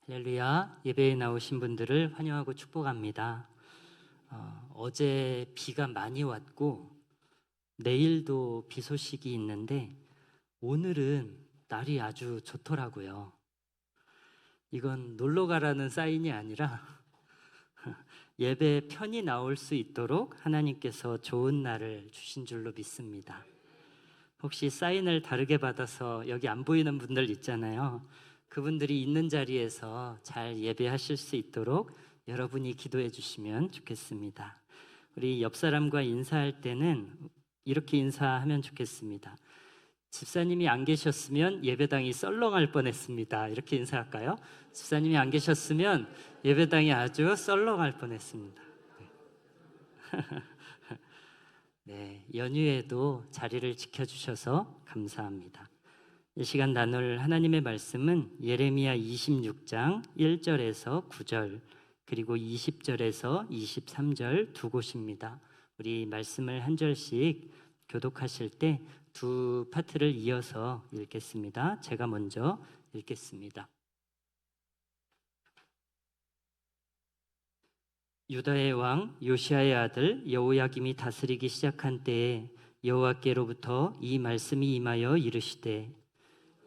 할렐루야, 예배에 나오신 분들을 환영하고 축복합니다. 어제 비가 많이 왔고 내일도 비 소식이 있는데 오늘은 날이 아주 좋더라고요. 이건 놀러 가라는 사인이 아니라 예배 편히 나올 수 있도록 하나님께서 좋은 날을 주신 줄로 믿습니다. 혹시 사인을 다르게 받아서 여기 안 보이는 분들 있잖아요. 그분들이 있는 자리에서 잘 예배하실 수 있도록 여러분이 기도해 주시면 좋겠습니다. 우리 옆 사람과 인사할 때는 이렇게 인사하면 좋겠습니다. 집사님이 안 계셨으면 예배당이 썰렁할 뻔했습니다. 이렇게 인사할까요? 집사님이 안 계셨으면 예배당이 아주 썰렁할 뻔했습니다. 네, 연휴에도 자리를 지켜주셔서 감사합니다. 이 시간 나눌 하나님의 말씀은 예레미야 26장 1절에서 9절 그리고 20절에서 23절 두 곳입니다. 우리 말씀을 한 절씩 교독하실 때 두 파트를 이어서 읽겠습니다. 제가 먼저 읽겠습니다. 유다의 왕 요시야의 아들 여호야김이 다스리기 시작한 때에 여호와께로부터 이 말씀이 임하여 이르시되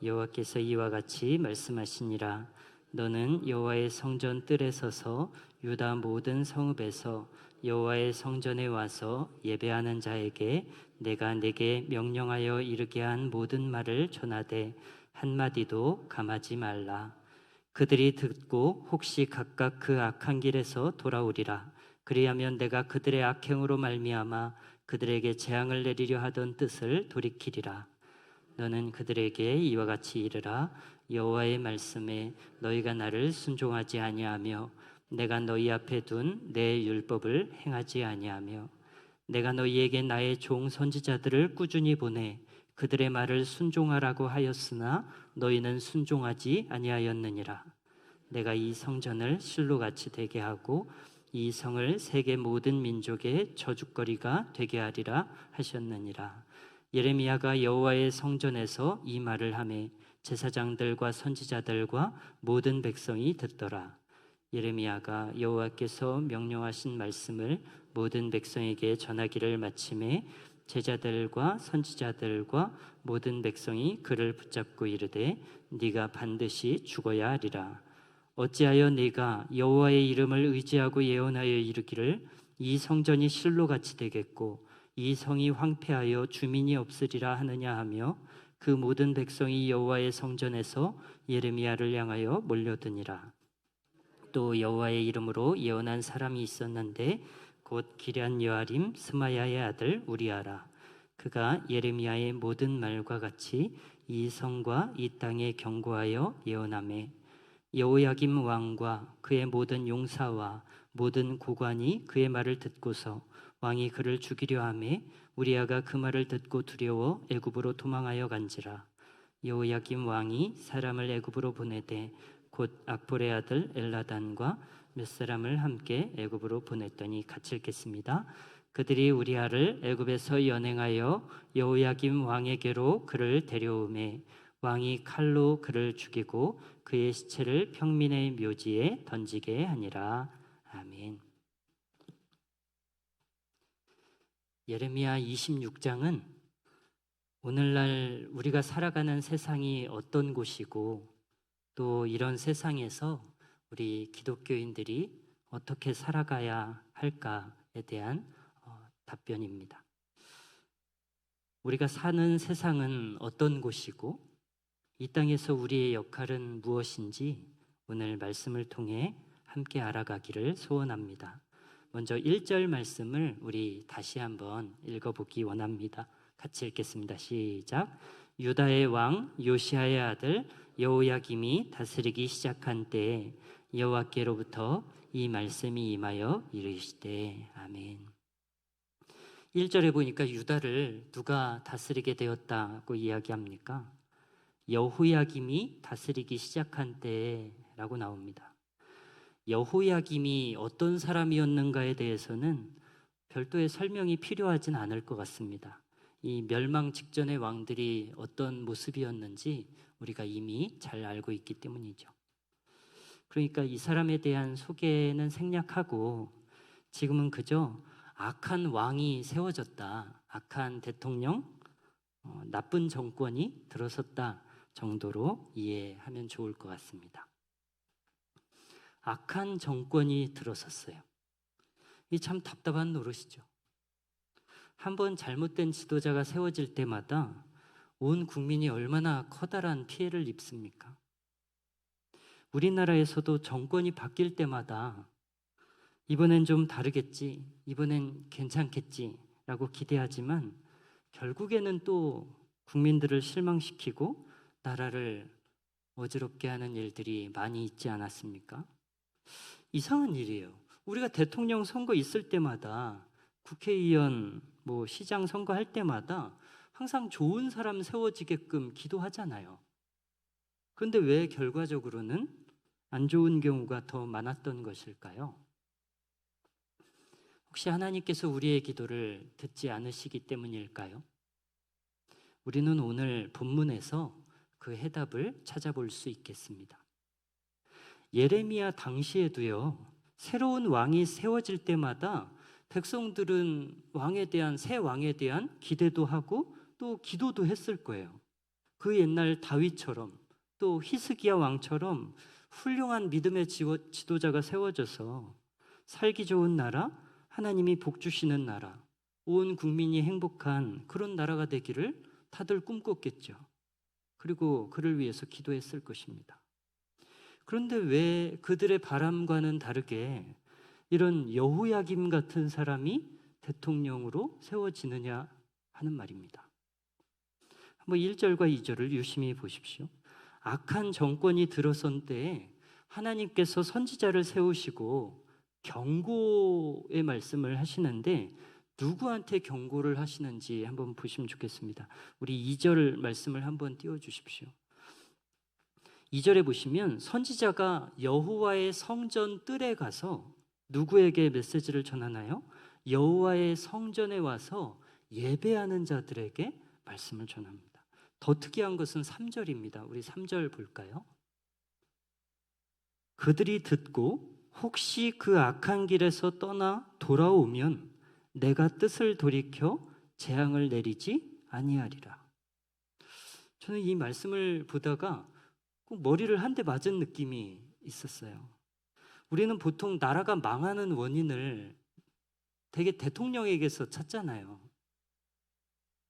여호와께서 이와 같이 말씀하시니라. 너는 여호와의 성전 뜰에 서서 유다 모든 성읍에서 여호와의 성전에 와서 예배하는 자에게 내가 내게 명령하여 이르게 한 모든 말을 전하되 한마디도 감하지 말라. 그들이 듣고 혹시 각각 그 악한 길에서 돌아오리라. 그리하면 내가 그들의 악행으로 말미암아 그들에게 재앙을 내리려 하던 뜻을 돌이키리라. 너는 그들에게 이와 같이 이르라. 여호와의 말씀에 너희가 나를 순종하지 아니하며 내가 너희 앞에 둔 내 율법을 행하지 아니하며 내가 너희에게 나의 종 선지자들을 꾸준히 보내 그들의 말을 순종하라고 하였으나 너희는 순종하지 아니하였느니라. 내가 이 성전을 실로같이 되게 하고 이 성을 세계 모든 민족의 저주거리가 되게 하리라 하셨느니라. 예레미야가 여호와의 성전에서 이 말을 하매 제사장들과 선지자들과 모든 백성이 듣더라. 예레미야가 여호와께서 명령하신 말씀을 모든 백성에게 전하기를 마침에 제자들과 선지자들과 모든 백성이 그를 붙잡고 이르되 네가 반드시 죽어야 하리라. 어찌하여 네가 여호와의 이름을 의지하고 예언하여 이르기를 이 성전이 실로같이 되겠고 이 성이 황폐하여 주민이 없으리라 하느냐 하며 그 모든 백성이 여호와의 성전에서 예레미야를 향하여 몰려드니라. 또 여호와의 이름으로 예언한 사람이 있었는데 곧 기럇 여아림 스마야의 아들 우리아라. 그가 예레미야의 모든 말과 같이 이 성과 이 땅에 경고하여 예언하매 여호야김 왕과 그의 모든 용사와 모든 고관이 그의 말을 듣고서 왕이 그를 죽이려 하매 우리아가 그 말을 듣고 두려워 애굽으로 도망하여 간지라. 여호야김 왕이 사람을 애굽으로 보내되 곧 악볼의 아들 엘라단과 몇 사람을 함께 애굽으로 보냈더니 같이 읽겠습니다. 그들이 우리아를 애굽에서 연행하여 여호야김 왕에게로 그를 데려오매 왕이 칼로 그를 죽이고 그의 시체를 평민의 묘지에 던지게 하니라. 아멘. 예레미야 26장은 오늘날 우리가 살아가는 세상이 어떤 곳이고 또 이런 세상에서 우리 기독교인들이 어떻게 살아가야 할까에 대한 답변입니다. 우리가 사는 세상은 어떤 곳이고 이 땅에서 우리의 역할은 무엇인지 오늘 말씀을 통해 함께 알아가기를 소원합니다. 먼저 1절 말씀을 우리 다시 한번 읽어보기 원합니다. 같이 읽겠습니다. 시작. 유다의 왕 요시야의 아들 여호야김이 다스리기 시작한 때에 여호와께로부터 이 말씀이 임하여 이르시되 아멘. 1절에 보니까 유다를 누가 다스리게 되었다고 이야기합니까? 여호야김이 다스리기 시작한 때라고 나옵니다. 여호야김이 어떤 사람이었는가에 대해서는 별도의 설명이 필요하진 않을 것 같습니다. 이 멸망 직전의 왕들이 어떤 모습이었는지 우리가 이미 잘 알고 있기 때문이죠. 그러니까 이 사람에 대한 소개는 생략하고 지금은 그저 악한 왕이 세워졌다, 악한 대통령, 나쁜 정권이 들어섰다 정도로 이해하면 좋을 것 같습니다. 악한 정권이 들어섰어요. 이 참 답답한 노릇이죠. 한번 잘못된 지도자가 세워질 때마다 온 국민이 얼마나 커다란 피해를 입습니까? 우리나라에서도 정권이 바뀔 때마다 이번엔 좀 다르겠지, 이번엔 괜찮겠지 라고 기대하지만 결국에는 또 국민들을 실망시키고 나라를 어지럽게 하는 일들이 많이 있지 않았습니까? 이상한 일이에요. 우리가 대통령 선거 있을 때마다, 국회의원, 시장 선거할 때마다 항상 좋은 사람 세워지게끔 기도하잖아요. 그런데 왜 결과적으로는 안 좋은 경우가 더 많았던 것일까요? 혹시 하나님께서 우리의 기도를 듣지 않으시기 때문일까요? 우리는 오늘 본문에서 그 해답을 찾아볼 수 있겠습니다. 예레미야 당시에도요, 새로운 왕이 세워질 때마다 백성들은 새 왕에 대한 기대도 하고 또 기도도 했을 거예요. 그 옛날 다윗처럼 또 히스기야 왕처럼 훌륭한 믿음의 지도자가 세워져서 살기 좋은 나라, 하나님이 복 주시는 나라, 온 국민이 행복한 그런 나라가 되기를 다들 꿈꿨겠죠. 그리고 그를 위해서 기도했을 것입니다. 그런데 왜 그들의 바람과는 다르게 이런 여호야김 같은 사람이 대통령으로 세워지느냐 하는 말입니다. 한번 1절과 2절을 유심히 보십시오. 악한 정권이 들어선 때에 하나님께서 선지자를 세우시고 경고의 말씀을 하시는데 누구한테 경고를 하시는지 한번 보시면 좋겠습니다. 우리 2절 말씀을 한번 띄워주십시오. 2절에 보시면 선지자가 여호와의 성전 뜰에 가서 누구에게 메시지를 전하나요? 여호와의 성전에 와서 예배하는 자들에게 말씀을 전합니다. 더 특이한 것은 3절입니다. 우리 3절 볼까요? 그들이 듣고 혹시 그 악한 길에서 떠나 돌아오면 내가 뜻을 돌이켜 재앙을 내리지 아니하리라. 저는 이 말씀을 보다가 꼭 머리를 한 대 맞은 느낌이 있었어요. 우리는 보통 나라가 망하는 원인을 되게 대통령에게서 찾잖아요.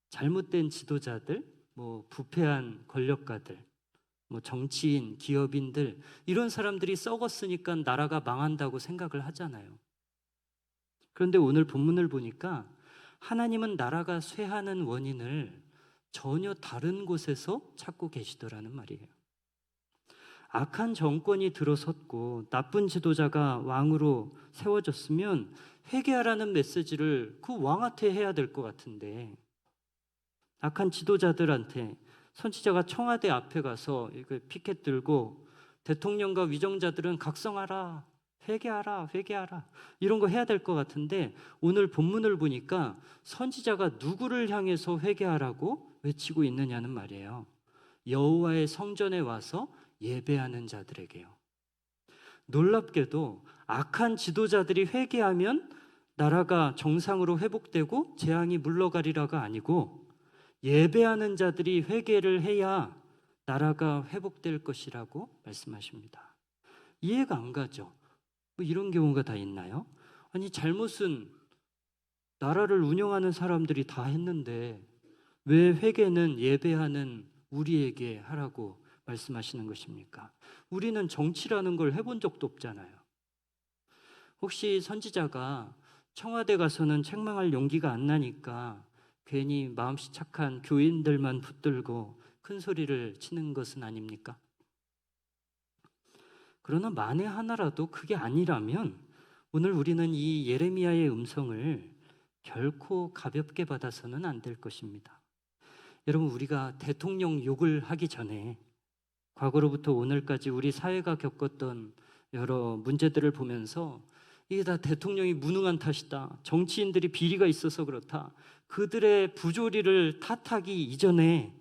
잘못된 지도자들, 부패한 권력가들, 정치인, 기업인들, 이런 사람들이 썩었으니까 나라가 망한다고 생각을 하잖아요. 그런데 오늘 본문을 보니까 하나님은 나라가 쇠하는 원인을 전혀 다른 곳에서 찾고 계시더라는 말이에요. 악한 정권이 들어섰고 나쁜 지도자가 왕으로 세워졌으면 회개하라는 메시지를 그 왕한테 해야 될 것 같은데, 악한 지도자들한테 선지자가 청와대 앞에 가서 피켓 들고 대통령과 위정자들은 각성하라, 회개하라, 회개하라, 이런 거 해야 될 것 같은데, 오늘 본문을 보니까 선지자가 누구를 향해서 회개하라고 외치고 있느냐는 말이에요. 여호와의 성전에 와서 예배하는 자들에게요. 놀랍게도 악한 지도자들이 회개하면 나라가 정상으로 회복되고 재앙이 물러가리라가 아니고 예배하는 자들이 회개를 해야 나라가 회복될 것이라고 말씀하십니다. 이해가 안 가죠? 이런 경우가 다 있나요? 아니, 잘못은 나라를 운영하는 사람들이 다 했는데 왜 회개는 예배하는 우리에게 하라고 말씀하시는 것입니까? 우리는 정치라는 걸 해본 적도 없잖아요. 혹시 선지자가 청와대 가서는 책망할 용기가 안 나니까 괜히 마음씨 착한 교인들만 붙들고 큰 소리를 치는 것은 아닙니까? 그러나 만에 하나라도 그게 아니라면 오늘 우리는 이 예레미야의 음성을 결코 가볍게 받아서는 안 될 것입니다. 여러분, 우리가 대통령 욕을 하기 전에 과거로부터 오늘까지 우리 사회가 겪었던 여러 문제들을 보면서 이게 다 대통령이 무능한 탓이다, 정치인들이 비리가 있어서 그렇다, 그들의 부조리를 탓하기 이전에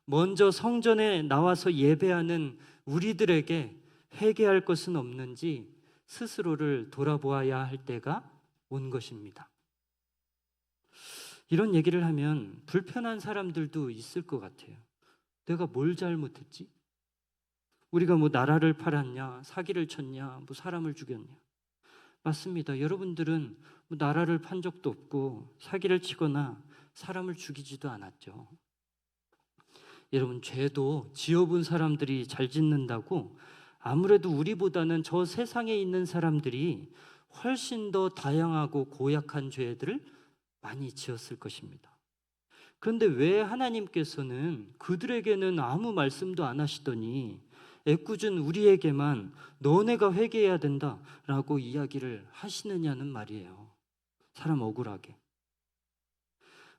먼저 성전에 나와서 예배하는 우리들에게 회개할 것은 없는지 스스로를 돌아보아야 할 때가 온 것입니다. 이런 얘기를 하면 불편한 사람들도 있을 것 같아요. 내가 뭘 잘못했지? 우리가 뭐 나라를 팔았냐, 사기를 쳤냐, 뭐 사람을 죽였냐? 맞습니다. 여러분들은 뭐 나라를 판 적도 없고 사기를 치거나 사람을 죽이지도 않았죠. 여러분, 죄도 지어본 사람들이 잘 짓는다고 아무래도 우리보다는 저 세상에 있는 사람들이 훨씬 더 다양하고 고약한 죄들을 많이 지었을 것입니다. 그런데 왜 하나님께서는 그들에게는 아무 말씀도 안 하시더니 애꿎은 우리에게만 너네가 회개해야 된다라고 이야기를 하시느냐는 말이에요. 사람 억울하게.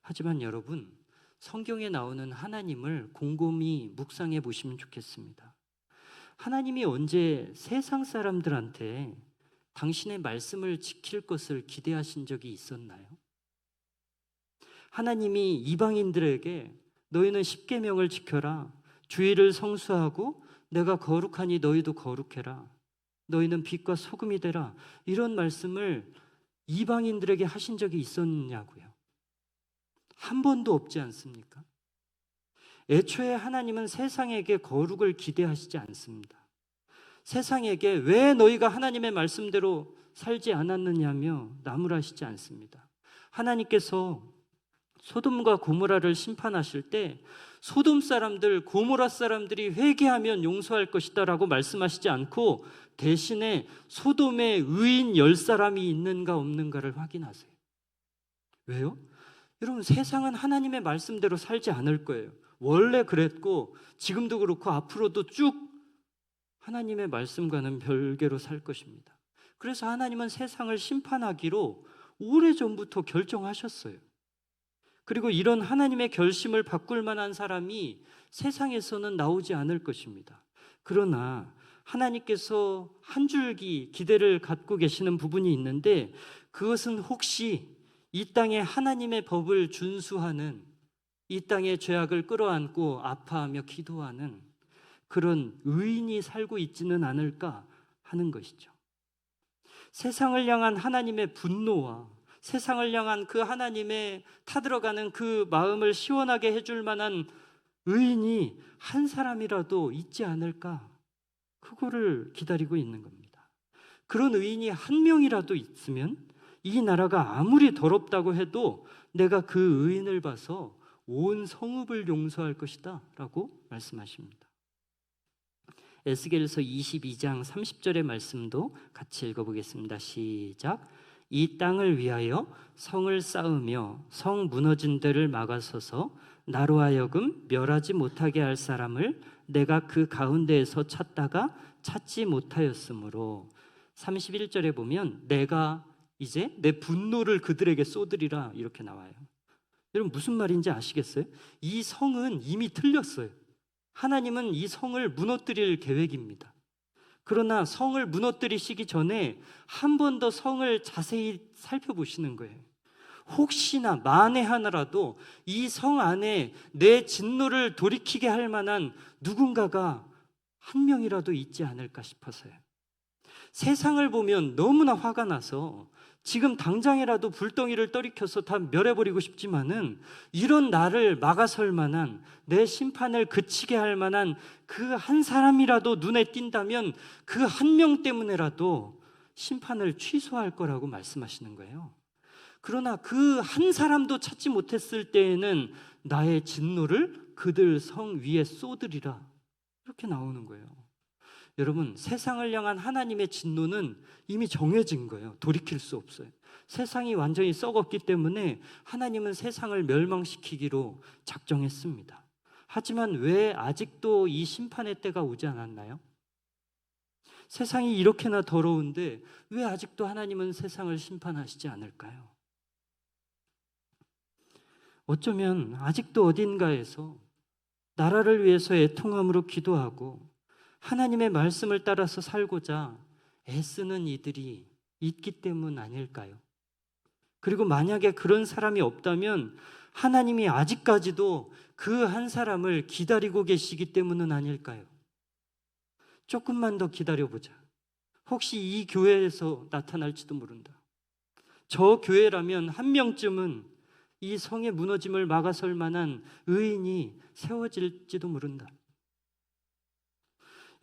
하지만 여러분, 성경에 나오는 하나님을 곰곰이 묵상해 보시면 좋겠습니다. 하나님이 언제 세상 사람들한테 당신의 말씀을 지킬 것을 기대하신 적이 있었나요? 하나님이 이방인들에게 너희는 십계명을 지켜라, 주의를 성수하고 내가 거룩하니 너희도 거룩해라, 너희는 빛과 소금이 되라, 이런 말씀을 이방인들에게 하신 적이 있었냐고요? 한 번도 없지 않습니까? 애초에 하나님은 세상에게 거룩을 기대하시지 않습니다. 세상에게 왜 너희가 하나님의 말씀대로 살지 않았느냐며 나무라시지 않습니다. 하나님께서 소돔과 고모라를 심판하실 때 소돔 사람들, 고모라 사람들이 회개하면 용서할 것이다 라고 말씀하시지 않고 대신에 소돔에 의인 10사람이 있는가 없는가를 확인하세요. 왜요? 여러분, 세상은 하나님의 말씀대로 살지 않을 거예요. 원래 그랬고 지금도 그렇고 앞으로도 쭉 하나님의 말씀과는 별개로 살 것입니다. 그래서 하나님은 세상을 심판하기로 오래전부터 결정하셨어요. 그리고 이런 하나님의 결심을 바꿀 만한 사람이 세상에서는 나오지 않을 것입니다. 그러나 하나님께서 한 줄기 기대를 갖고 계시는 부분이 있는데, 그것은 혹시 이 땅에 하나님의 법을 준수하는, 이 땅의 죄악을 끌어안고 아파하며 기도하는 그런 의인이 살고 있지는 않을까 하는 것이죠. 세상을 향한 하나님의 분노와 세상을 향한 그 하나님의 타들어가는 그 마음을 시원하게 해줄 만한 의인이 한 사람이라도 있지 않을까, 그거를 기다리고 있는 겁니다. 그런 의인이 한 명이라도 있으면 이 나라가 아무리 더럽다고 해도 내가 그 의인을 봐서 온 성읍을 용서할 것이다 라고 말씀하십니다. 에스겔서 22장 30절의 말씀도 같이 읽어보겠습니다. 시작. 이 땅을 위하여 성을 쌓으며 성 무너진 데를 막아서서 나로 하여금 멸하지 못하게 할 사람을 내가 그 가운데에서 찾다가 찾지 못하였으므로, 31절에 보면 내가 이제 내 분노를 그들에게 쏟으리라 이렇게 나와요. 여러분, 무슨 말인지 아시겠어요? 이 성은 이미 틀렸어요. 하나님은 이 성을 무너뜨릴 계획입니다. 그러나 성을 무너뜨리시기 전에 한 번 더 성을 자세히 살펴보시는 거예요. 혹시나 만에 하나라도 이 성 안에 내 진노를 돌이키게 할 만한 누군가가 한 명이라도 있지 않을까 싶어서요. 세상을 보면 너무나 화가 나서 지금 당장이라도 불덩이를 떨이켜서 다 멸해버리고 싶지만은, 이런 나를 막아설 만한, 내 심판을 그치게 할 만한 그 한 사람이라도 눈에 띈다면 그 한 명 때문에라도 심판을 취소할 거라고 말씀하시는 거예요. 그러나 그 한 사람도 찾지 못했을 때에는 나의 진노를 그들 성 위에 쏟으리라, 이렇게 나오는 거예요. 여러분, 세상을 향한 하나님의 진노는 이미 정해진 거예요. 돌이킬 수 없어요. 세상이 완전히 썩었기 때문에 하나님은 세상을 멸망시키기로 작정했습니다. 하지만 왜 아직도 이 심판의 때가 오지 않았나요? 세상이 이렇게나 더러운데 왜 아직도 하나님은 세상을 심판하시지 않을까요? 어쩌면 아직도 어딘가에서 나라를 위해서 애통함으로 기도하고 하나님의 말씀을 따라서 살고자 애쓰는 이들이 있기 때문 아닐까요? 그리고 만약에 그런 사람이 없다면 하나님이 아직까지도 그 한 사람을 기다리고 계시기 때문은 아닐까요? 조금만 더 기다려보자. 혹시 이 교회에서 나타날지도 모른다. 저 교회라면 한 명쯤은 이 성의 무너짐을 막아설 만한 의인이 세워질지도 모른다.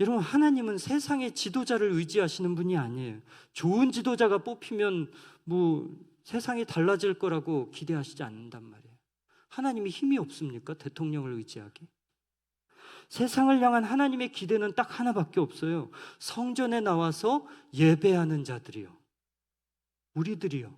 여러분, 하나님은 세상의 지도자를 의지하시는 분이 아니에요. 좋은 지도자가 뽑히면 세상이 달라질 거라고 기대하시지 않는단 말이에요. 하나님이 힘이 없습니까? 대통령을 의지하게. 세상을 향한 하나님의 기대는 딱 하나밖에 없어요. 성전에 나와서 예배하는 자들이요. 우리들이요.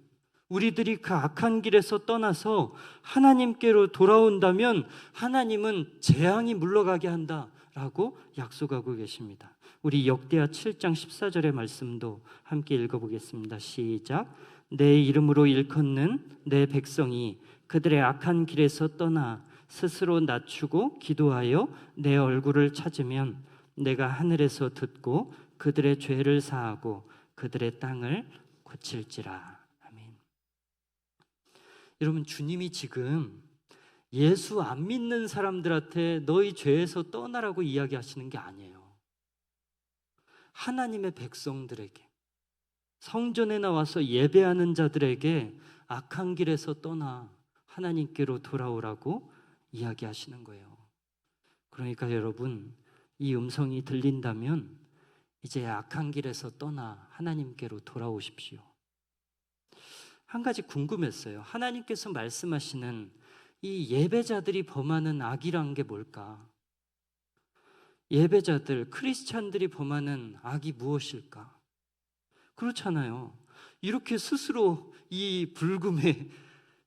우리들이 그 악한 길에서 떠나서 하나님께로 돌아온다면 하나님은 재앙이 물러가게 한다라고 약속하고 계십니다. 우리 역대하 7장 14절의 말씀도 함께 읽어보겠습니다. 시작. 내 이름으로 일컫는 내 백성이 그들의 악한 길에서 떠나 스스로 낮추고 기도하여 내 얼굴을 찾으면 내가 하늘에서 듣고 그들의 죄를 사하고 그들의 땅을 고칠지라. 아멘. 여러분, 주님이 지금 예수 안 믿는 사람들한테 너희 죄에서 떠나라고 이야기하시는 게 아니에요. 하나님의 백성들에게, 성전에 나와서 예배하는 자들에게 악한 길에서 떠나 하나님께로 돌아오라고 이야기하시는 거예요. 그러니까 여러분, 이 음성이 들린다면 이제 악한 길에서 떠나 하나님께로 돌아오십시오. 한 가지 궁금했어요. 하나님께서 말씀하시는 이 예배자들이 범하는 악이란 게 뭘까? 예배자들, 크리스찬들이 범하는 악이 무엇일까? 그렇잖아요. 이렇게 스스로 이 불금에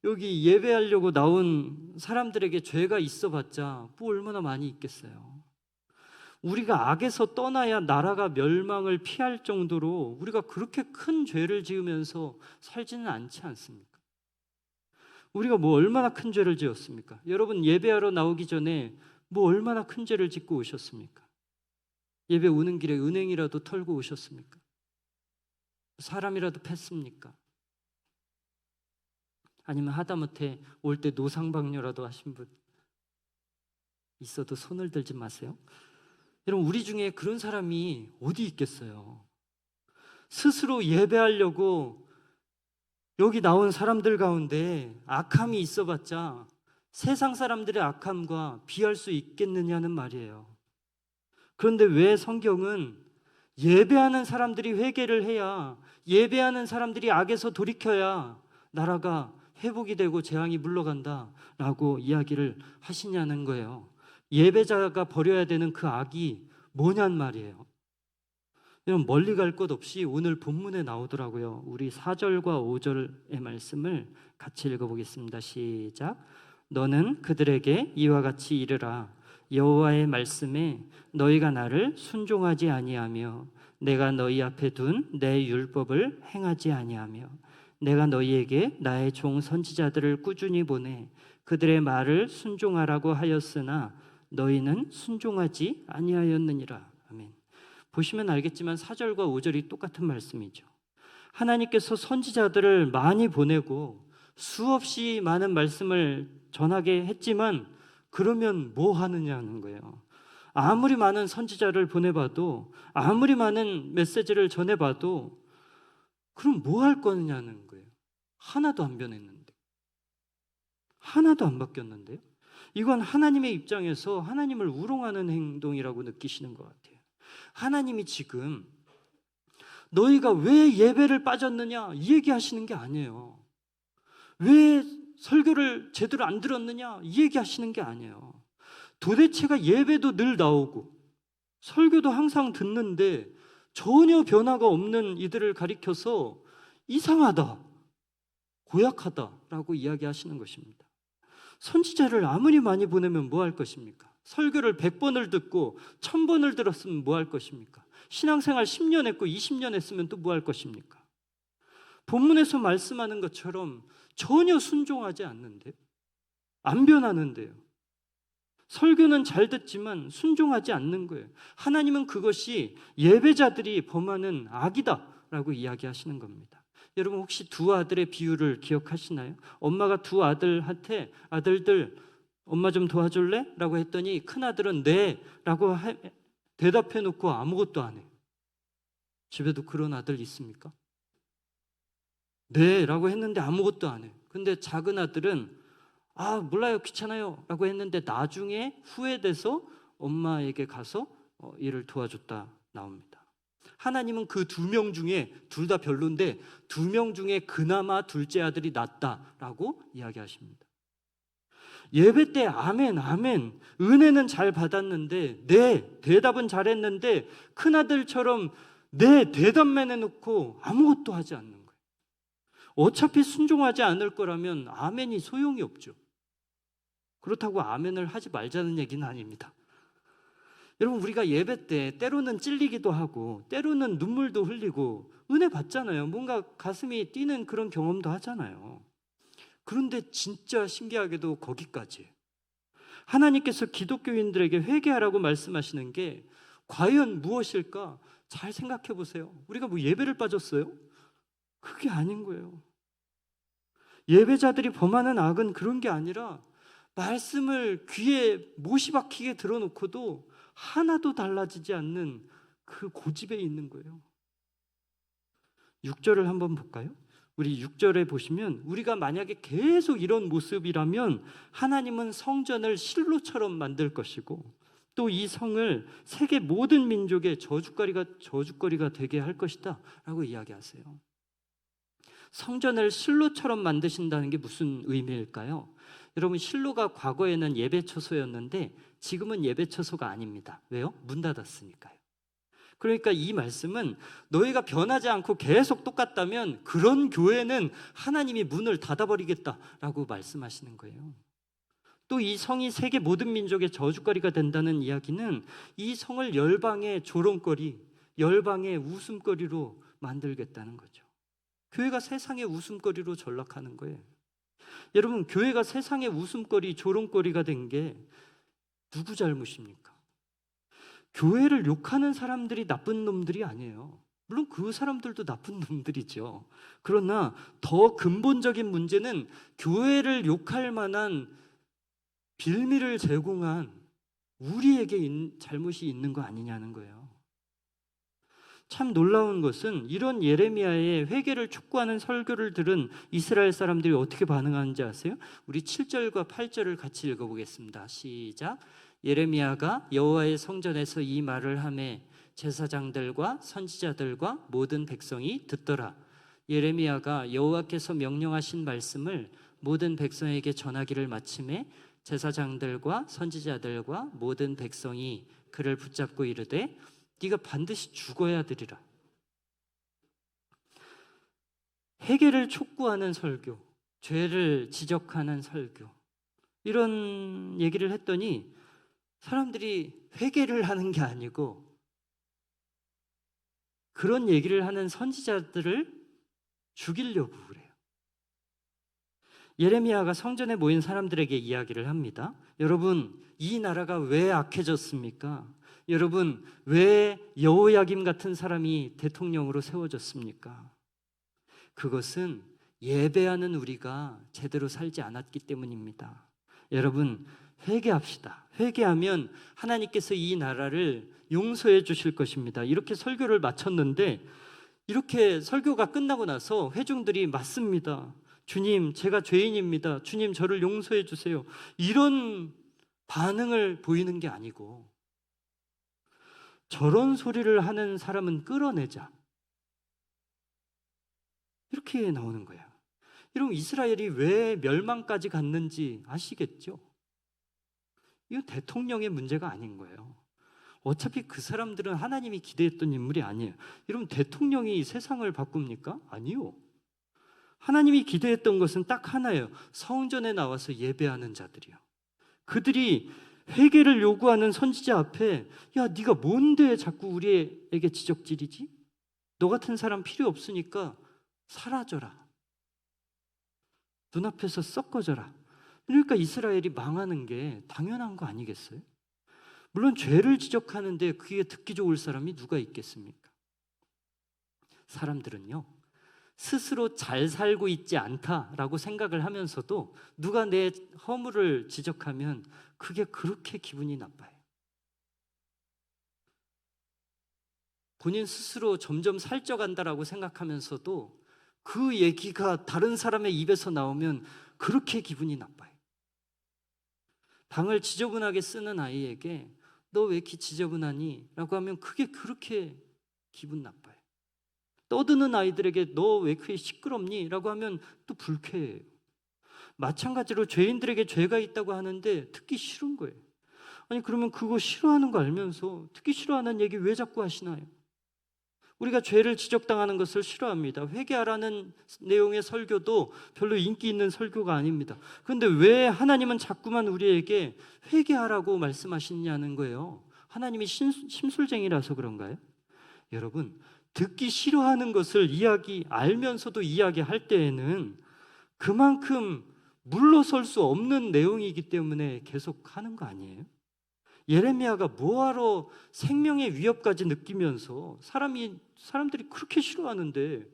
여기 예배하려고 나온 사람들에게 죄가 있어봤자 얼마나 많이 있겠어요. 우리가 악에서 떠나야 나라가 멸망을 피할 정도로 우리가 그렇게 큰 죄를 지으면서 살지는 않지 않습니까? 우리가 얼마나 큰 죄를 지었습니까? 여러분, 예배하러 나오기 전에 얼마나 큰 죄를 짓고 오셨습니까? 예배 오는 길에 은행이라도 털고 오셨습니까? 사람이라도 팼습니까? 아니면 하다못해 올 때 노상방뇨라도 하신 분 있어도 손을 들지 마세요. 여러분, 우리 중에 그런 사람이 어디 있겠어요? 스스로 예배하려고 여기 나온 사람들 가운데 악함이 있어봤자 세상 사람들의 악함과 비할 수 있겠느냐는 말이에요. 그런데 왜 성경은 예배하는 사람들이 회개를 해야, 예배하는 사람들이 악에서 돌이켜야 나라가 회복이 되고 재앙이 물러간다라고 이야기를 하시냐는 거예요. 예배자가 버려야 되는 그 악이 뭐냔 말이에요. 여러분, 멀리 갈 것 없이 오늘 본문에 나오더라고요. 우리 4절과 5절의 말씀을 같이 읽어보겠습니다. 시작. 너는 그들에게 이와 같이 이르라. 여호와의 말씀에 너희가 나를 순종하지 아니하며 내가 너희 앞에 둔 내 율법을 행하지 아니하며 내가 너희에게 나의 종 선지자들을 꾸준히 보내 그들의 말을 순종하라고 하였으나 너희는 순종하지 아니하였느니라. 아멘. 보시면 알겠지만 4절과 5절이 똑같은 말씀이죠. 하나님께서 선지자들을 많이 보내고 수없이 많은 말씀을 전하게 했지만 그러면 뭐 하느냐는 거예요. 아무리 많은 선지자를 보내봐도, 아무리 많은 메시지를 전해봐도 그럼 뭐 할 거냐는 거예요. 하나도 안 변했는데, 하나도 안 바뀌었는데요. 이건 하나님의 입장에서 하나님을 우롱하는 행동이라고 느끼시는 것 같아요. 하나님이 지금 너희가 왜 예배를 빠졌느냐 이 얘기하시는 게 아니에요. 왜 설교를 제대로 안 들었느냐 이 얘기하시는 게 아니에요. 도대체가 예배도 늘 나오고 설교도 항상 듣는데 전혀 변화가 없는 이들을 가리켜서 이상하다, 고약하다라고 이야기하시는 것입니다. 선지자를 아무리 많이 보내면 뭐 할 것입니까? 설교를 100번을 듣고 1000번을 들었으면 뭐 할 것입니까? 신앙생활 10년 했고 20년 했으면 또 뭐 할 것입니까? 본문에서 말씀하는 것처럼 전혀 순종하지 않는데요. 안 변하는데요. 설교는 잘 듣지만 순종하지 않는 거예요. 하나님은 그것이 예배자들이 범하는 악이다라고 이야기하시는 겁니다. 여러분, 혹시 두 아들의 비유를 기억하시나요? 엄마가 두 아들한테 아들들 엄마 좀 도와줄래? 라고 했더니 큰 아들은 네 라고 대답해 놓고 아무것도 안 해. 집에도 그런 아들 있습니까? 네 라고 했는데 아무것도 안 해. 근데 작은 아들은 몰라요, 귀찮아요 라고 했는데 나중에 후회돼서 엄마에게 가서 일을 도와줬다 나옵니다. 하나님은 그 2명 중에 둘 다 별론데 2명 중에 그나마 둘째 아들이 낫다라고 이야기하십니다. 예배 때 아멘 아멘 은혜는 잘 받았는데 네 대답은 잘했는데 큰아들처럼 네 대답만 해놓고 아무것도 하지 않는 거예요. 어차피 순종하지 않을 거라면 아멘이 소용이 없죠. 그렇다고 아멘을 하지 말자는 얘기는 아닙니다. 여러분, 우리가 예배 때 때로는 찔리기도 하고 때로는 눈물도 흘리고 은혜 받잖아요. 뭔가 가슴이 뛰는 그런 경험도 하잖아요. 그런데 진짜 신기하게도 거기까지 하나님께서 기독교인들에게 회개하라고 말씀하시는 게 과연 무엇일까? 잘 생각해 보세요. 우리가 뭐 예배를 빠졌어요? 그게 아닌 거예요. 예배자들이 범하는 악은 그런 게 아니라 말씀을 귀에 못이 박히게 들어놓고도 하나도 달라지지 않는 그 고집에 있는 거예요. 6절을 한번 볼까요? 우리 6절에 보시면 우리가 만약에 계속 이런 모습이라면 하나님은 성전을 실로처럼 만들 것이고 또 이 성을 세계 모든 민족의 저주거리가 되게 할 것이다 라고 이야기하세요. 성전을 실로처럼 만드신다는 게 무슨 의미일까요? 여러분, 실로가 과거에는 예배처소였는데 지금은 예배처소가 아닙니다. 왜요? 문 닫았으니까요. 그러니까 이 말씀은 너희가 변하지 않고 계속 똑같다면 그런 교회는 하나님이 문을 닫아버리겠다라고 말씀하시는 거예요. 또 이 성이 세계 모든 민족의 저주거리가 된다는 이야기는 이 성을 열방의 조롱거리, 열방의 웃음거리로 만들겠다는 거죠. 교회가 세상의 웃음거리로 전락하는 거예요. 여러분, 교회가 세상의 웃음거리, 조롱거리가 된 게 누구 잘못입니까? 교회를 욕하는 사람들이 나쁜 놈들이 아니에요. 물론 그 사람들도 나쁜 놈들이죠. 그러나 더 근본적인 문제는 교회를 욕할 만한 빌미를 제공한 우리에게 잘못이 있는 거 아니냐는 거예요. 참 놀라운 것은 이런 예레미야의 회개를 촉구하는 설교를 들은 이스라엘 사람들이 어떻게 반응하는지 아세요? 우리 7절과 8절을 같이 읽어보겠습니다. 시작. 예레미야가 여호와의 성전에서 이 말을 하매 제사장들과 선지자들과 모든 백성이 듣더라. 예레미야가 여호와께서 명령하신 말씀을 모든 백성에게 전하기를 마침에 제사장들과 선지자들과 모든 백성이 그를 붙잡고 이르되 네가 반드시 죽어야 되리라. 회개를 촉구하는 설교, 죄를 지적하는 설교, 이런 얘기를 했더니 사람들이 회개를 하는 게 아니고 그런 얘기를 하는 선지자들을 죽이려고 그래요. 예레미야가 성전에 모인 사람들에게 이야기를 합니다. 여러분, 이 나라가 왜 악해졌습니까? 여러분, 왜 여호야김 같은 사람이 대통령으로 세워졌습니까? 그것은 예배하는 우리가 제대로 살지 않았기 때문입니다. 여러분, 회개합시다. 회개하면 하나님께서 이 나라를 용서해 주실 것입니다. 이렇게 설교를 마쳤는데 이렇게 설교가 끝나고 나서 회중들이 맞습니다. 주님, 제가 죄인입니다. 주님, 저를 용서해 주세요. 이런 반응을 보이는 게 아니고 저런 소리를 하는 사람은 끌어내자. 이렇게 나오는 거야. 여러분, 이스라엘이 왜 멸망까지 갔는지 아시겠죠? 이건 대통령의 문제가 아닌 거예요. 어차피 그 사람들은 하나님이 기대했던 인물이 아니에요. 여러분, 대통령이 세상을 바꿉니까? 아니요. 하나님이 기대했던 것은 딱 하나예요. 성전에 나와서 예배하는 자들이요. 그들이 회개를 요구하는 선지자 앞에 야, 네가 뭔데 자꾸 우리에게 지적질이지? 너 같은 사람 필요 없으니까 사라져라. 눈앞에서 썩어져라. 그러니까 이스라엘이 망하는 게 당연한 거 아니겠어요? 물론 죄를 지적하는데 그게 듣기 좋을 사람이 누가 있겠습니까? 사람들은요, 스스로 잘 살고 있지 않다라고 생각을 하면서도 누가 내 허물을 지적하면 그게 그렇게 기분이 나빠요. 본인 스스로 점점 살쪄간다라고 생각하면서도 그 얘기가 다른 사람의 입에서 나오면 그렇게 기분이 나빠요. 방을 지저분하게 쓰는 아이에게 너 왜 이렇게 지저분하니? 라고 하면 그게 그렇게 기분 나빠요. 떠드는 아이들에게 너 왜 그렇게 시끄럽니? 라고 하면 또 불쾌해요. 마찬가지로 죄인들에게 죄가 있다고 하는데 듣기 싫은 거예요. 아니 그러면 그거 싫어하는 거 알면서 듣기 싫어하는 얘기 왜 자꾸 하시나요? 우리가 죄를 지적당하는 것을 싫어합니다. 회개하라는 내용의 설교도 별로 인기 있는 설교가 아닙니다. 그런데 왜 하나님은 자꾸만 우리에게 회개하라고 말씀하시냐는 거예요. 하나님이 심술쟁이라서 그런가요? 여러분, 듣기 싫어하는 것을 알면서도 이야기할 때에는 그만큼 물러설 수 없는 내용이기 때문에 계속 하는 거 아니에요? 예레미야가 뭐하러 생명의 위협까지 느끼면서 사람들이 그렇게 싫어하는데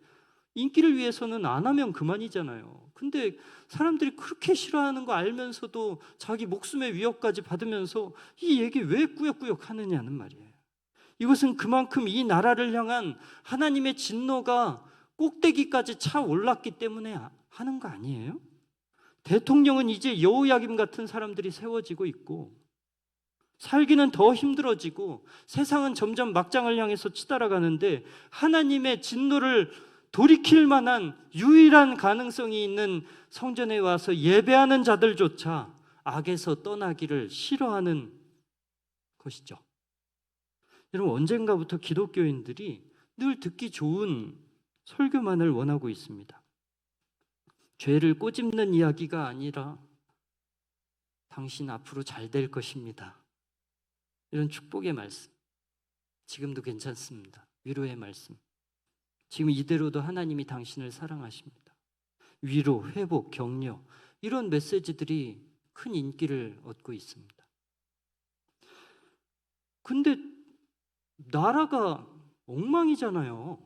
인기를 위해서는 안 하면 그만이잖아요. 근데 사람들이 그렇게 싫어하는 거 알면서도 자기 목숨의 위협까지 받으면서 이 얘기 왜 꾸역꾸역 하느냐는 말이에요. 이것은 그만큼 이 나라를 향한 하나님의 진노가 꼭대기까지 차 올랐기 때문에 하는 거 아니에요? 대통령은 이제 여호야김 같은 사람들이 세워지고 있고 살기는 더 힘들어지고 세상은 점점 막장을 향해서 치달아가는데 하나님의 진노를 돌이킬 만한 유일한 가능성이 있는 성전에 와서 예배하는 자들조차 악에서 떠나기를 싫어하는 것이죠. 여러분, 언젠가부터 기독교인들이 늘 듣기 좋은 설교만을 원하고 있습니다. 죄를 꼬집는 이야기가 아니라 당신 앞으로 잘 될 것입니다. 이런 축복의 말씀, 지금도 괜찮습니다. 위로의 말씀, 지금 이대로도 하나님이 당신을 사랑하십니다. 위로, 회복, 격려, 이런 메시지들이 큰 인기를 얻고 있습니다. 근데 나라가 엉망이잖아요.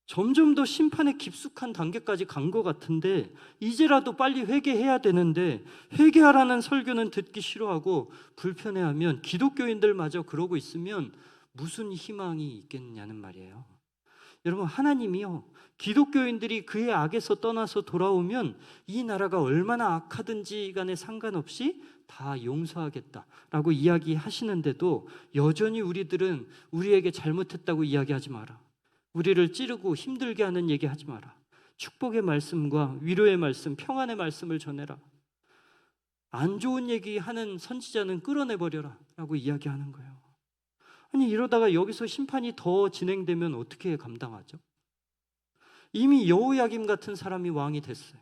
점점 더 심판의 깊숙한 단계까지 간 것 같은데 이제라도 빨리 회개해야 되는데 회개하라는 설교는 듣기 싫어하고 불편해하면 기독교인들마저 그러고 있으면 무슨 희망이 있겠냐는 말이에요. 여러분, 하나님이요, 기독교인들이 그의 악에서 떠나서 돌아오면 이 나라가 얼마나 악하든지 간에 상관없이 다 용서하겠다라고 이야기하시는데도 여전히 우리들은 우리에게 잘못했다고 이야기하지 마라, 우리를 찌르고 힘들게 하는 얘기 하지 마라, 축복의 말씀과 위로의 말씀, 평안의 말씀을 전해라, 안 좋은 얘기하는 선지자는 끌어내버려라 라고 이야기하는 거예요. 아니 이러다가 여기서 심판이 더 진행되면 어떻게 감당하죠? 이미 여호야김 같은 사람이 왕이 됐어요.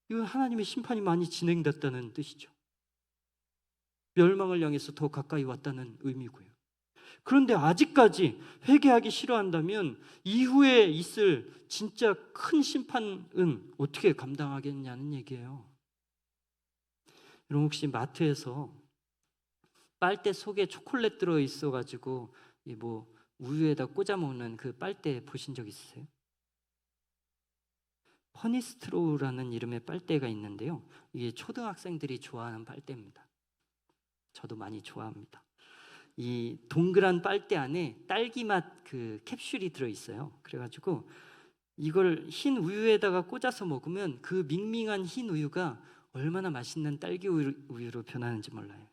이건 하나님의 심판이 많이 진행됐다는 뜻이죠. 멸망을 향해서 더 가까이 왔다는 의미고요. 그런데 아직까지 회개하기 싫어한다면 이후에 있을 진짜 큰 심판은 어떻게 감당하겠냐는 얘기예요. 여러분, 혹시 마트에서 빨대 속에 초콜릿 들어 있어가지고 우유에다 꽂아 먹는 그 빨대 보신 적 있으세요? 퍼니스트로우라는 이름의 빨대가 있는데요, 이게 초등학생들이 좋아하는 빨대입니다. 저도 많이 좋아합니다. 이 동그란 빨대 안에 딸기맛 그 캡슐이 들어있어요. 그래가지고 이걸 흰 우유에다가 꽂아서 먹으면 그 밍밍한 흰 우유가 얼마나 맛있는 딸기 우유로 변하는지 몰라요.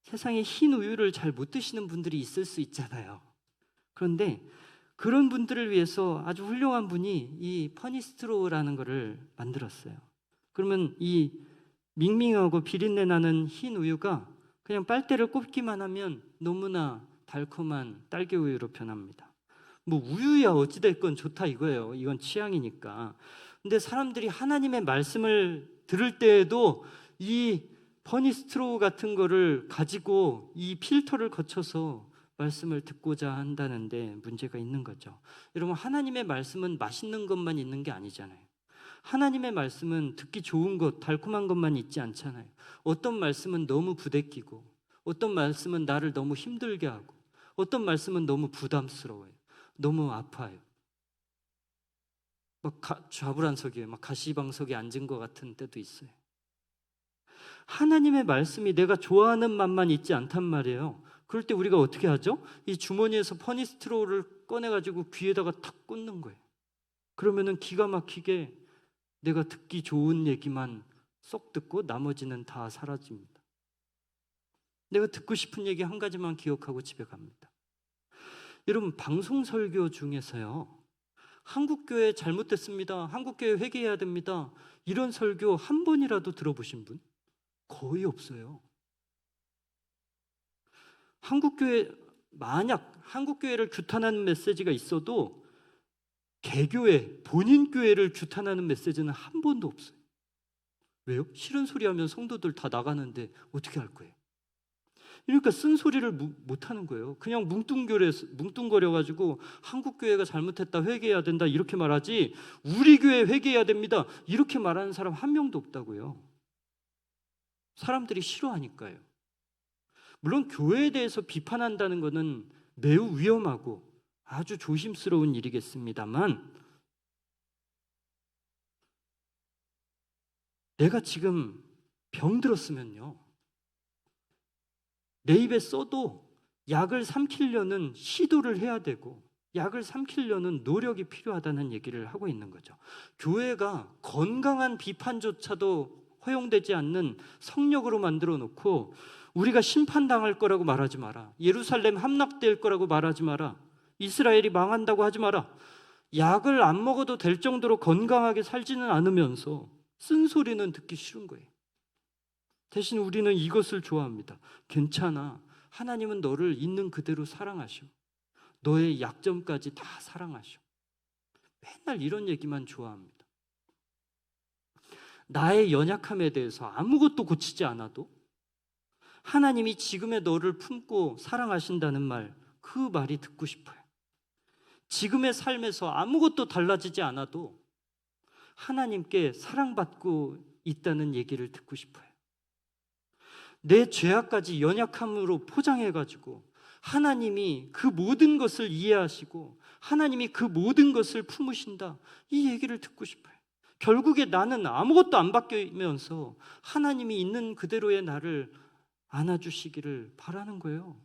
세상에 흰 우유를 잘 못 드시는 분들이 있을 수 있잖아요. 그런데 그런 분들을 위해서 아주 훌륭한 분이 이 퍼니스트로우라는 거를 만들었어요. 그러면 이 밍밍하고 비린내 나는 흰 우유가 그냥 빨대를 꼽기만 하면 너무나 달콤한 딸기 우유로 변합니다. 우유야 어찌됐건 좋다 이거예요. 이건 취향이니까. 근데 사람들이 하나님의 말씀을 들을 때에도 이 퍼니스트로우 같은 거를 가지고 이 필터를 거쳐서 말씀을 듣고자 한다는데 문제가 있는 거죠. 여러분, 하나님의 말씀은 맛있는 것만 있는 게 아니잖아요. 하나님의 말씀은 듣기 좋은 것, 달콤한 것만 있지 않잖아요. 어떤 말씀은 너무 부대끼고, 어떤 말씀은 나를 너무 힘들게 하고, 어떤 말씀은 너무 부담스러워요. 너무 아파요. 좌불안석이에요. 가시방석에 앉은 것 같은 때도 있어요. 하나님의 말씀이 내가 좋아하는 맛만 있지 않단 말이에요. 그럴 때 우리가 어떻게 하죠? 이 주머니에서 퍼니스트롤을 꺼내가지고 귀에다가 탁 꽂는 거예요. 그러면은 기가 막히게 내가 듣기 좋은 얘기만 쏙 듣고 나머지는 다 사라집니다. 내가 듣고 싶은 얘기 한 가지만 기억하고 집에 갑니다. 여러분, 방송 설교 중에서요, 한국교회 잘못됐습니다, 한국교회 회개해야 됩니다, 이런 설교 한 번이라도 들어보신 분? 거의 없어요. 한국교회, 만약 한국교회를 규탄하는 메시지가 있어도 개교회, 본인 교회를 규탄하는 메시지는 한 번도 없어요. 왜요? 싫은 소리 하면 성도들 다 나가는데 어떻게 할 거예요? 그러니까 쓴소리를 못하는 거예요. 그냥 뭉뚱거려가지고 한국교회가 잘못했다, 회개해야 된다 이렇게 말하지, 우리 교회 회개해야 됩니다 이렇게 말하는 사람 한 명도 없다고요. 사람들이 싫어하니까요. 물론 교회에 대해서 비판한다는 것은 매우 위험하고 아주 조심스러운 일이겠습니다만, 내가 지금 병들었으면요, 내 입에 써도 약을 삼키려는 시도를 해야 되고 약을 삼키려는 노력이 필요하다는 얘기를 하고 있는 거죠. 교회가 건강한 비판조차도 허용되지 않는 성역으로 만들어 놓고 우리가 심판당할 거라고 말하지 마라, 예루살렘 함락될 거라고 말하지 마라, 이스라엘이 망한다고 하지 마라, 약을 안 먹어도 될 정도로 건강하게 살지는 않으면서 쓴소리는 듣기 싫은 거예요. 대신 우리는 이것을 좋아합니다. 괜찮아, 하나님은 너를 있는 그대로 사랑하셔, 너의 약점까지 다 사랑하셔. 맨날 이런 얘기만 좋아합니다. 나의 연약함에 대해서 아무것도 고치지 않아도 하나님이 지금의 너를 품고 사랑하신다는 말, 그 말이 듣고 싶어요. 지금의 삶에서 아무것도 달라지지 않아도 하나님께 사랑받고 있다는 얘기를 듣고 싶어요. 내 죄악까지 연약함으로 포장해가지고 하나님이 그 모든 것을 이해하시고 하나님이 그 모든 것을 품으신다, 이 얘기를 듣고 싶어요. 결국에 나는 아무것도 안 바뀌면서 하나님이 있는 그대로의 나를 안아주시기를 바라는 거예요.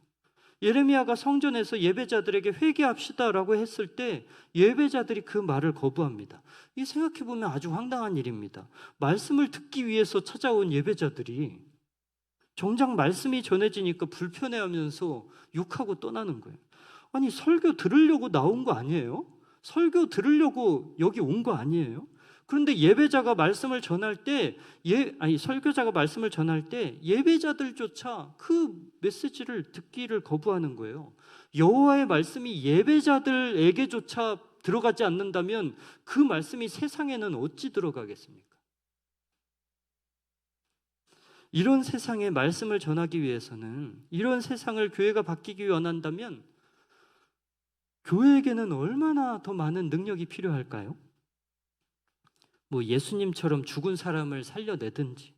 예레미야가 성전에서 예배자들에게 회개합시다라고 했을 때 예배자들이 그 말을 거부합니다. 이 생각해보면 아주 황당한 일입니다. 말씀을 듣기 위해서 찾아온 예배자들이 정작 말씀이 전해지니까 불편해하면서 욕하고 떠나는 거예요. 아니, 설교 들으려고 나온 거 아니에요? 설교 들으려고 여기 온 거 아니에요? 그런데 예배자가 말씀을 전할 때, 설교자가 말씀을 전할 때 예배자들조차 그 메시지를 듣기를 거부하는 거예요. 여호와의 말씀이 예배자들에게조차 들어가지 않는다면 그 말씀이 세상에는 어찌 들어가겠습니까? 이런 세상에 말씀을 전하기 위해서는, 이런 세상을 교회가 바뀌기 원한다면 교회에게는 얼마나 더 많은 능력이 필요할까요? 뭐 예수님처럼 죽은 사람을 살려내든지,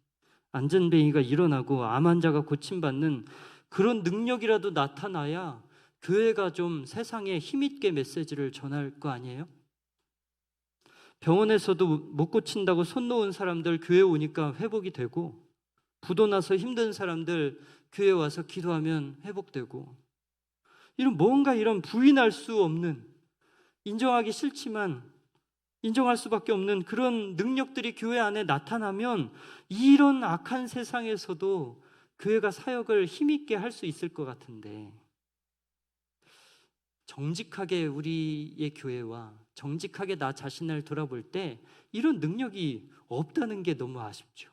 안전뱅이가 일어나고 암 환자가 고침받는 그런 능력이라도 나타나야 교회가 좀 세상에 힘있게 메시지를 전할 거 아니에요? 병원에서도 못 고친다고 손 놓은 사람들 교회 오니까 회복이 되고, 부도 나서 힘든 사람들 교회 와서 기도하면 회복되고, 이런 부인할 수 없는, 인정하기 싫지만 인정할 수밖에 없는 그런 능력들이 교회 안에 나타나면 이런 악한 세상에서도 교회가 사역을 힘있게 할 수 있을 것 같은데, 정직하게 우리의 교회와 정직하게 나 자신을 돌아볼 때 이런 능력이 없다는 게 너무 아쉽죠.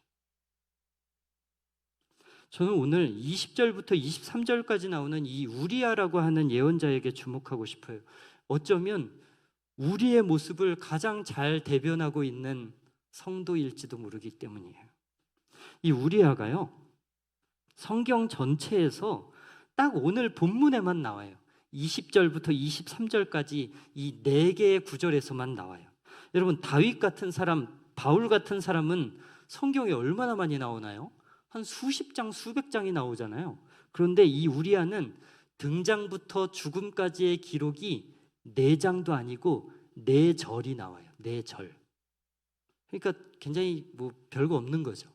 저는 오늘 20절부터 23절까지 나오는 이 우리아라고 하는 예언자에게 주목하고 싶어요. 어쩌면 우리의 모습을 가장 잘 대변하고 있는 성도일지도 모르기 때문이에요. 이 우리아가요, 성경 전체에서 딱 오늘 본문에만 나와요. 20절부터 23절까지 이 4개의 구절에서만 나와요. 여러분, 다윗 같은 사람, 바울 같은 사람은 성경에 얼마나 많이 나오나요? 한 수십 장, 수백 장이 나오잖아요. 그런데 이 우리아는 등장부터 죽음까지의 기록이 4장도 아니고 4절이 나와요. 4절. 그러니까 굉장히 별거 없는 거죠.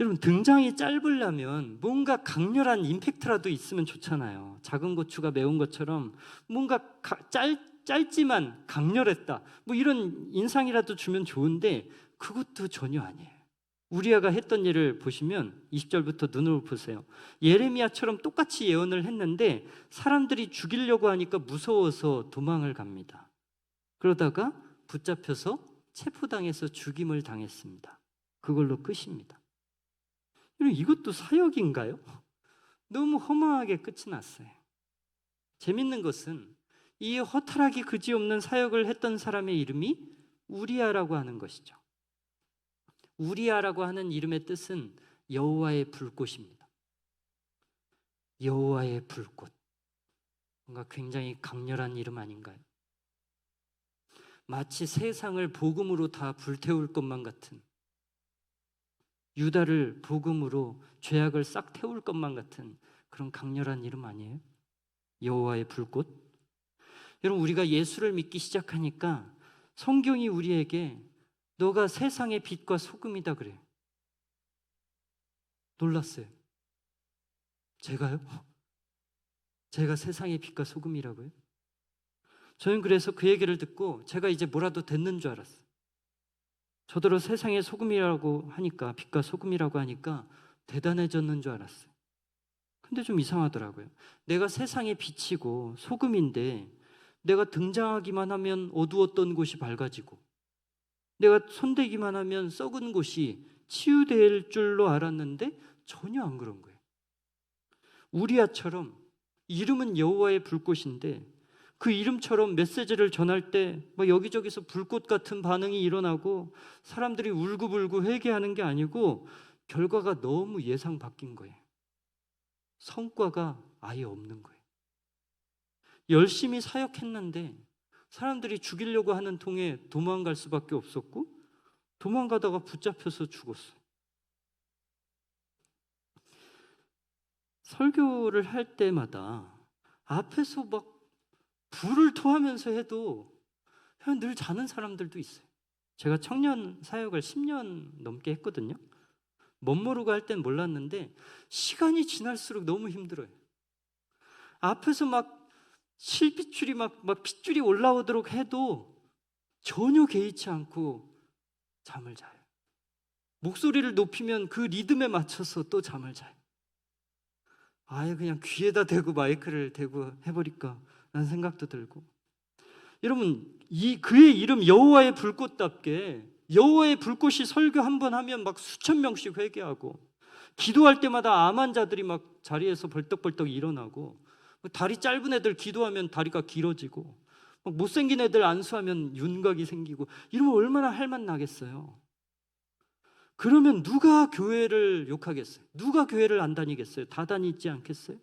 여러분, 등장이 짧으려면 뭔가 강렬한 임팩트라도 있으면 좋잖아요. 작은 고추가 매운 것처럼 뭔가 짧지만 강렬했다, 뭐 이런 인상이라도 주면 좋은데 그것도 전혀 아니에요. 우리아가 했던 일을 보시면 20절부터 눈으로 보세요. 예레미야처럼 똑같이 예언을 했는데 사람들이 죽이려고 하니까 무서워서 도망을 갑니다. 그러다가 붙잡혀서 체포당해서 죽임을 당했습니다. 그걸로 끝입니다. 이것도 사역인가요? 너무 허망하게 끝이 났어요. 재밌는 것은 이 허탈하기 그지없는 사역을 했던 사람의 이름이 우리아라고 하는 것이죠. 우리아라고 하는 이름의 뜻은 여호와의 불꽃입니다. 여호와의 불꽃. 뭔가 굉장히 강렬한 이름 아닌가요? 마치 세상을 복음으로 다 불태울 것만 같은, 유다를 복음으로 죄악을 싹 태울 것만 같은 그런 강렬한 이름 아니에요? 여호와의 불꽃. 여러분, 우리가 예수를 믿기 시작하니까 성경이 우리에게 너가 세상의 빛과 소금이다 그래요. 놀랐어요. 제가요? 제가 세상의 빛과 소금이라고요? 저는 그래서 그 얘기를 듣고 제가 이제 뭐라도 됐는 줄 알았어요. 저더러 세상의 소금이라고 하니까, 빛과 소금이라고 하니까 대단해졌는 줄 알았어요. 근데 좀 이상하더라고요. 내가 세상의 빛이고 소금인데 내가 등장하기만 하면 어두웠던 곳이 밝아지고, 내가 손대기만 하면 썩은 곳이 치유될 줄로 알았는데 전혀 안 그런 거예요. 우리아처럼 이름은 여호와의 불꽃인데 그 이름처럼 메시지를 전할 때 막 여기저기서 불꽃 같은 반응이 일어나고 사람들이 울고불고 회개하는 게 아니고 결과가 너무 예상 바뀐 거예요. 성과가 아예 없는 거예요. 열심히 사역했는데 사람들이 죽이려고 하는 통에 도망갈 수밖에 없었고, 도망가다가 붙잡혀서 죽었어요. 설교를 할 때마다 앞에서 막 불을 토하면서 해도 그냥 늘 자는 사람들도 있어요. 제가 청년 사역을 10년 넘게 했거든요. 멋모르고 할 땐 몰랐는데 시간이 지날수록 너무 힘들어요. 앞에서 막 실핏줄이 막 핏줄이 올라오도록 해도 전혀 개의치 않고 잠을 자요. 목소리를 높이면 그 리듬에 맞춰서 또 잠을 자요. 아예 그냥 귀에다 대고 마이크를 대고 해버릴까 라는 생각도 들고. 여러분, 그의 이름 여호와의 불꽃답게 여호와의 불꽃이 설교 한 번 하면 막 수천 명씩 회개하고, 기도할 때마다 암 환자들이 막 자리에서 벌떡벌떡 일어나고, 다리 짧은 애들 기도하면 다리가 길어지고, 막 못생긴 애들 안수하면 윤곽이 생기고, 이러면 얼마나 할만 나겠어요. 그러면 누가 교회를 욕하겠어요? 누가 교회를 안 다니겠어요? 다 다니지 않겠어요?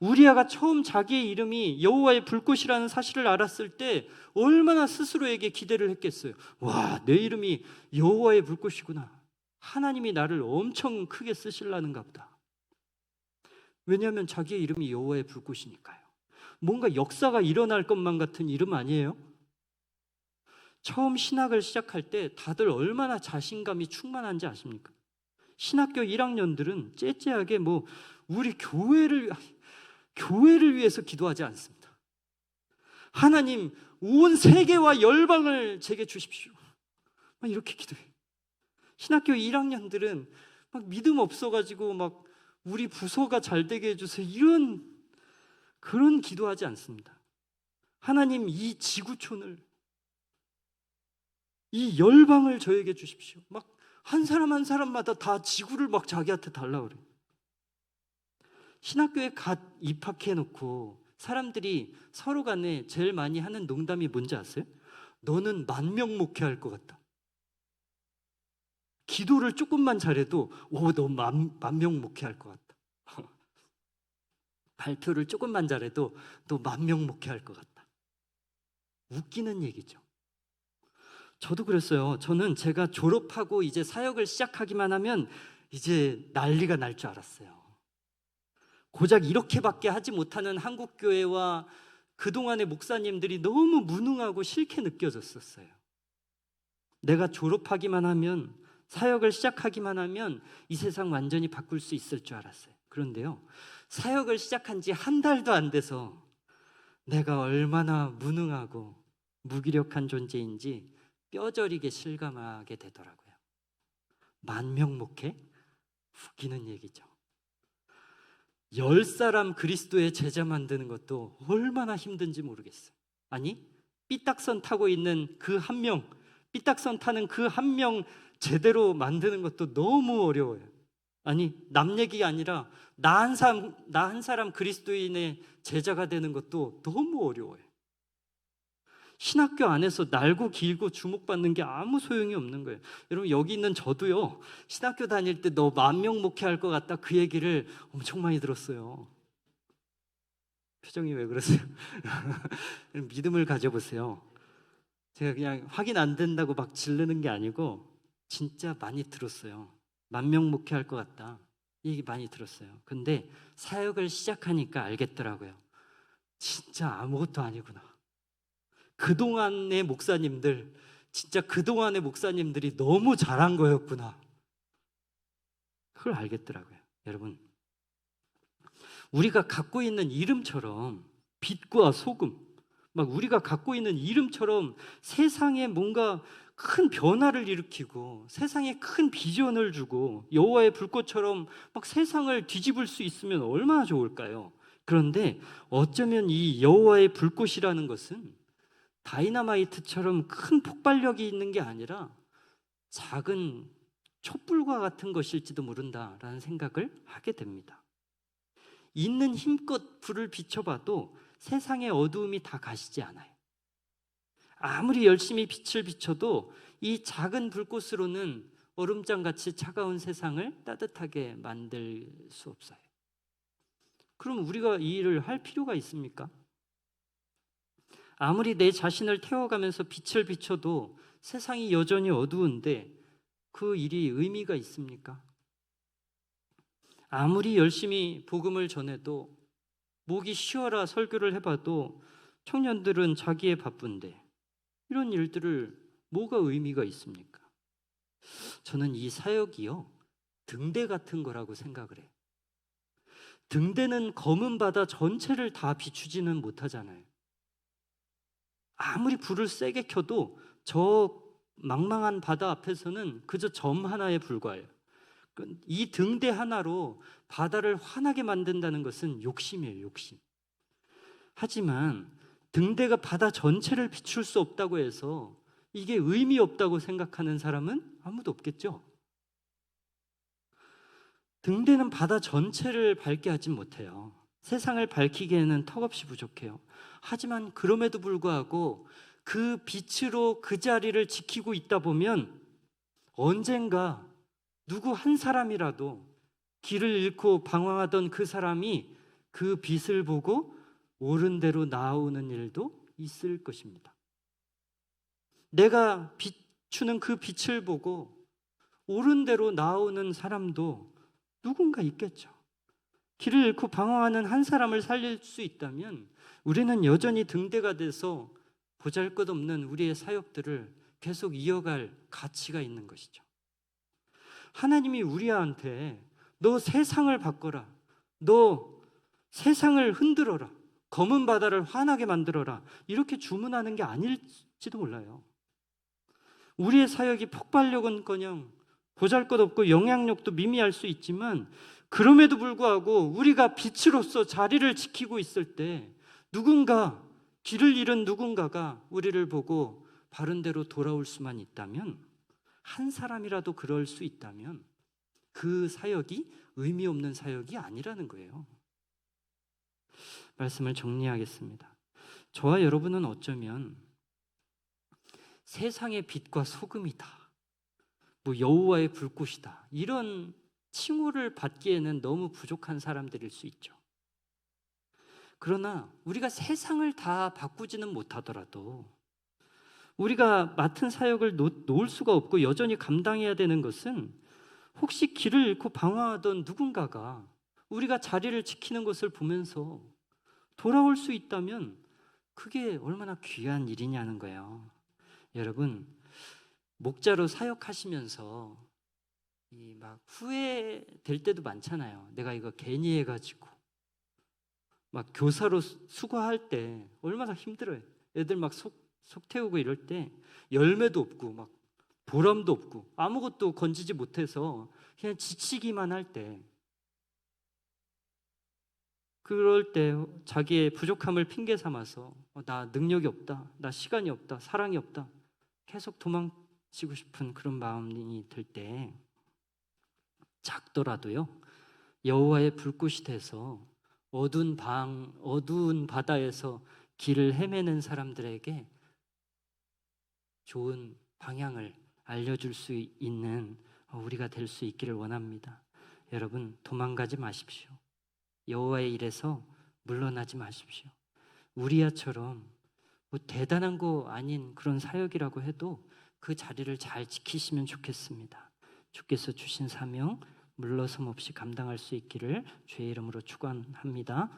우리아가 처음 자기의 이름이 여호와의 불꽃이라는 사실을 알았을 때 얼마나 스스로에게 기대를 했겠어요. 와, 내 이름이 여호와의 불꽃이구나. 하나님이 나를 엄청 크게 쓰시려는가 보다. 왜냐하면 자기의 이름이 여호와의 불꽃이니까요. 뭔가 역사가 일어날 것만 같은 이름 아니에요? 처음 신학을 시작할 때 다들 얼마나 자신감이 충만한지 아십니까? 신학교 1학년들은 째째하게 우리 교회를 위해서 기도하지 않습니다. 하나님, 온 세계와 열방을 제게 주십시오. 막 이렇게 기도해요. 신학교 1학년들은 막 믿음 없어가지고 막 우리 부서가 잘 되게 해주세요, 그런 기도하지 않습니다. 하나님, 이 지구촌을, 이 열방을 저에게 주십시오. 막 한 사람 한 사람마다 다 지구를 막 자기한테 달라 그래요. 신학교에 갓 입학해놓고 사람들이 서로 간에 제일 많이 하는 농담이 뭔지 아세요? 너는 10,000명 목회할 것 같다. 기도를 조금만 잘해도 너 10,000명 목회할 것 같다. 발표를 조금만 잘해도 너 10,000명 목회할 것 같다. 웃기는 얘기죠. 저도 그랬어요. 저는 제가 졸업하고 이제 사역을 시작하기만 하면 이제 난리가 날 줄 알았어요. 고작 이렇게밖에 하지 못하는 한국교회와 그동안의 목사님들이 너무 무능하고 싫게 느껴졌었어요. 내가 졸업하기만 하면 사역을 시작하기만 하면 이 세상 완전히 바꿀 수 있을 줄 알았어요. 그런데요, 사역을 시작한 지 한 달도 안 돼서 내가 얼마나 무능하고 무기력한 존재인지 뼈저리게 실감하게 되더라고요. 10,000명 목회? 웃기는 얘기죠. 10사람 그리스도의 제자 만드는 것도 얼마나 힘든지 모르겠어요. 아니, 삐딱선 타고 있는 그 한 명, 삐딱선 타는 그 한 명 제대로 만드는 것도 너무 어려워요. 아니, 남 얘기가 아니라 나 한 사람 그리스도인의 제자가 되는 것도 너무 어려워요. 신학교 안에서 날고 길고 주목받는 게 아무 소용이 없는 거예요. 여러분, 여기 있는 저도요, 신학교 다닐 때 너 10,000명 목회할 것 같다, 그 얘기를 엄청 많이 들었어요. 표정이 왜 그러세요? 믿음을 가져보세요. 제가 그냥 확인 안 된다고 막 지르는 게 아니고 진짜 많이 들었어요. 10,000명 목회할 것 같다, 이 얘기 많이 들었어요. 근데 사역을 시작하니까 알겠더라고요. 진짜 아무것도 아니구나. 그동안의 목사님들, 진짜 그동안의 목사님들이 너무 잘한 거였구나. 그걸 알겠더라고요. 여러분, 우리가 갖고 있는 이름처럼, 빛과 소금, 막 우리가 갖고 있는 이름처럼 세상에 뭔가 큰 변화를 일으키고 세상에 큰 비전을 주고 여호와의 불꽃처럼 막 세상을 뒤집을 수 있으면 얼마나 좋을까요? 그런데 어쩌면 이 여호와의 불꽃이라는 것은 다이너마이트처럼 큰 폭발력이 있는 게 아니라 작은 촛불과 같은 것일지도 모른다라는 생각을 하게 됩니다. 있는 힘껏 불을 비춰봐도 세상의 어두움이 다 가시지 않아요. 아무리 열심히 빛을 비춰도 이 작은 불꽃으로는 얼음장같이 차가운 세상을 따뜻하게 만들 수 없어요. 그럼 우리가 이 일을 할 필요가 있습니까? 아무리 내 자신을 태워가면서 빛을 비춰도 세상이 여전히 어두운데 그 일이 의미가 있습니까? 아무리 열심히 복음을 전해도, 목이 쉬어라 설교를 해봐도 청년들은 자기에 바쁜데 이런 일들을 뭐가 의미가 있습니까? 저는 이 사역이요, 등대 같은 거라고 생각을 해요. 등대는 검은 바다 전체를 다 비추지는 못하잖아요. 아무리 불을 세게 켜도 저 망망한 바다 앞에서는 그저 점 하나에 불과해요. 이 등대 하나로 바다를 환하게 만든다는 것은 욕심이에요, 욕심. 하지만 등대가 바다 전체를 비출 수 없다고 해서 이게 의미 없다고 생각하는 사람은 아무도 없겠죠. 등대는 바다 전체를 밝게 하진 못해요. 세상을 밝히기에는 턱없이 부족해요. 하지만 그럼에도 불구하고 그 빛으로 그 자리를 지키고 있다 보면 언젠가 누구 한 사람이라도 길을 잃고 방황하던 그 사람이 그 빛을 보고 옳은 대로 나아오는 일도 있을 것입니다. 내가 비추는 그 빛을 보고 옳은 대로 나아오는 사람도 누군가 있겠죠. 길을 잃고 방황하는 한 사람을 살릴 수 있다면 우리는 여전히 등대가 돼서 보잘것없는 우리의 사역들을 계속 이어갈 가치가 있는 것이죠. 하나님이 우리한테 너 세상을 바꿔라, 너 세상을 흔들어라, 검은 바다를 환하게 만들어라, 이렇게 주문하는 게 아닐지도 몰라요. 우리의 사역이 폭발력은커녕 보잘것없고 영향력도 미미할 수 있지만 그럼에도 불구하고 우리가 빛으로서 자리를 지키고 있을 때 누군가, 길을 잃은 누군가가 우리를 보고 바른 대로 돌아올 수만 있다면, 한 사람이라도 그럴 수 있다면 그 사역이 의미 없는 사역이 아니라는 거예요. 말씀을 정리하겠습니다. 저와 여러분은 어쩌면 세상의 빛과 소금이다, 뭐 여호와의 불꽃이다, 이런 칭호를 받기에는 너무 부족한 사람들일 수 있죠. 그러나 우리가 세상을 다 바꾸지는 못하더라도 우리가 맡은 사역을 놓을 수가 없고 여전히 감당해야 되는 것은, 혹시 길을 잃고 방황하던 누군가가 우리가 자리를 지키는 것을 보면서 돌아올 수 있다면 그게 얼마나 귀한 일이냐는 거예요. 여러분, 목자로 사역하시면서 이 막 후회될 때도 많잖아요. 내가 이거 괜히 해가지고 막 교사로 수고할 때 얼마나 힘들어요. 애들 막 속 태우고 이럴 때 열매도 없고 막 보람도 없고 아무것도 건지지 못해서 그냥 지치기만 할 때, 그럴 때 자기의 부족함을 핑계 삼아서 나 능력이 없다, 나 시간이 없다, 사랑이 없다, 계속 도망치고 싶은 그런 마음이 들 때 작더라도요 여호와의 불꽃이 돼서 어두운 바다에서 길을 헤매는 사람들에게 좋은 방향을 알려줄 수 있는 우리가 될 수 있기를 원합니다. 여러분, 도망가지 마십시오. 여호와의 일에서 물러나지 마십시오. 우리야처럼 뭐 대단한 거 아닌 그런 사역이라고 해도 그 자리를 잘 지키시면 좋겠습니다. 주께서 주신 사명 물러섬 없이 감당할 수 있기를 주의 이름으로 축원합니다.